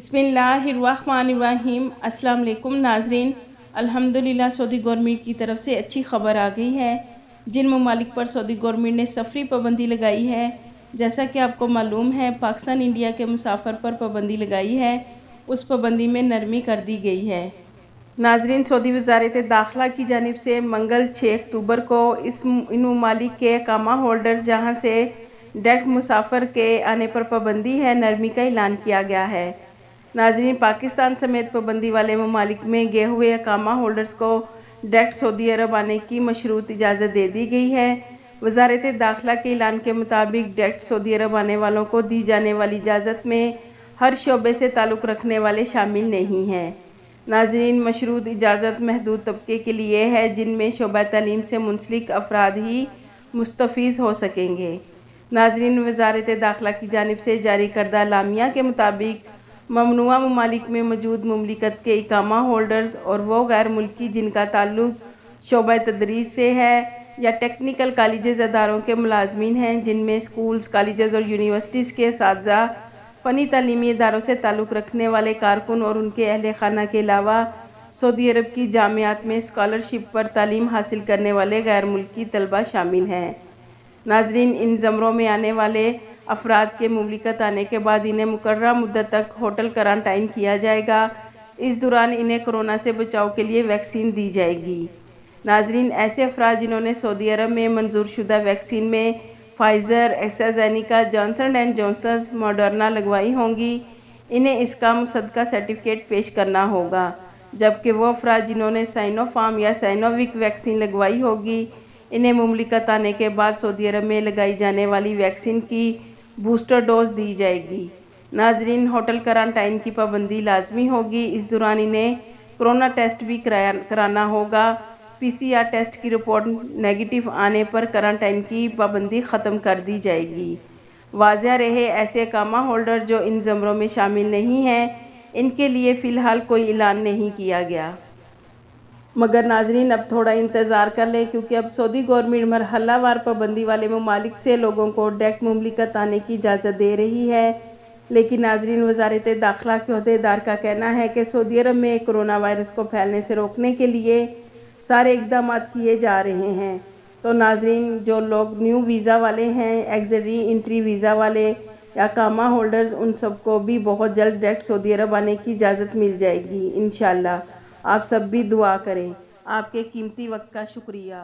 बिस्मिल्लाहिर्रहमानिर्रहीम। अस्सलाम वालेकुम नाजरीन। अल्हम्दुलिल्लाह सऊदी गवर्नमेंट की तरफ से अच्छी खबर आ गई है। जिन ममालिक पर सऊदी गवर्नमेंट ने सफरी पाबंदी लगाई है, जैसा कि आपको मालूम है, पाकिस्तान इंडिया के मुसाफिर पर पाबंदी लगाई है, उस पाबंदी में नरमी कर दी गई है। नाजरीन, सऊदी वज़ारत दाखिला की जानिब से मंगल 6 अक्टूबर को इन ममालिक के इकामा होल्डर्स जहाँ से डायरेक्ट मुसाफिर के आने पर पाबंदी है, नरमी का ऐलान किया गया है। नाजरीन, पाकिस्तान समेत पाबंदी वाले ममालिक में गए हुए इकामा होल्डर्स को डायरेक्ट सऊदी अरब आने की मशरूत इजाज़त दे दी गई है। वज़ारत दाखिला के ऐलान के मुताबिक डायरेक्ट सऊदी अरब आने वालों को दी जाने वाली इजाज़त में हर शोबे से ताल्लुक़ रखने वाले शामिल नहीं हैं। नाजरीन, मशरूत इजाज़त महदूद तबके के लिए है, जिनमें शोबा तालीम से मुंसलिक अफराद ही मुस्तफ़ीज़ हो सकेंगे। नाजरीन, वज़ारत दाखिला की जानिब से जारी करदा एलामिया के मुताबिक ममनुआ ममालिक में मौजूद मुमलिकत के इकामा होल्डर्स और वो गैर मुल्की जिनका ताल्लुक शोबा तदरीस से है या टेक्निकल कॉलेजेस अदारों के मुलाजमीन हैं, जिनमें स्कूल्स, कॉलेजेस और यूनिवर्सिटीज़ के असातिज़ा, फ़नी तालीमी इदारों से ताल्लुक़ रखने वाले कारकुन और उनके अहले खाना के अलावा सऊदी अरब की जामियात में स्कॉलरशिप पर तालीम हासिल करने वाले गैर मुल्की तलबा शामिल हैं। नाजरीन, इन ज़मरों में आने वाले अफराद के मुमलिकत आने के बाद इन्हें मुकर्रर मुद्दत तक होटल क्वारंटाइन किया जाएगा। इस दौरान इन्हें कोरोना से बचाव के लिए वैक्सीन दी जाएगी। नाजरीन, ऐसे अफराद जिन्होंने सऊदी अरब में मंजूर शुदा वैक्सीन में Pfizer, AstraZeneca, Johnson and Johnson, Moderna लगवाई होंगी, इन्हें इसका मुसद्दका सर्टिफिकेट पेश करना होगा, जबकि वो अफराद जिन्होंने साइनोफार्म या साइनोविक वैक्सीन लगवाई होगी, इन्हें मुमलिकत आने के बाद सऊदी अरब में लगाई जाने वाली वैक्सीन की बूस्टर डोज दी जाएगी। नाजरीन, होटल क्वारंटाइन की पाबंदी लाजमी होगी। इस दौरान इन्हें कोरोना टेस्ट भी कराना होगा। PCR टेस्ट की रिपोर्ट नेगेटिव आने पर क्वारंटाइन की पाबंदी ख़त्म कर दी जाएगी। वाज़ेह रहे, ऐसे इकामा होल्डर जो इन ज़मरों में शामिल नहीं हैं, इनके लिए फ़िलहाल कोई ऐलान नहीं किया गया। मगर नाजरीन, अब थोड़ा इंतज़ार कर लें, क्योंकि अब सऊदी गवर्नमेंट मरहलावार पाबंदी वाले ममालिक से लोगों को डायरेक्ट मुमलिकत आने की इजाज़त दे रही है। लेकिन नाजरीन, वज़ारत दाखिला के अहदेदार का कहना है कि सऊदी अरब में कोरोना वायरस को फैलने से रोकने के लिए सारे इक़दाम किए जा रहे हैं। तो नाजरीन, जो लोग न्यू वीज़ा वाले हैं, एक्सरी एंट्री वीज़ा वाले या कामा होल्डर्स, उन सबको भी बहुत जल्द डायरेक्ट सऊदी अरब आने की इजाज़त मिल जाएगी इंशाअल्लाह। आप सब भी दुआ करें। आपके कीमती वक्त का शुक्रिया।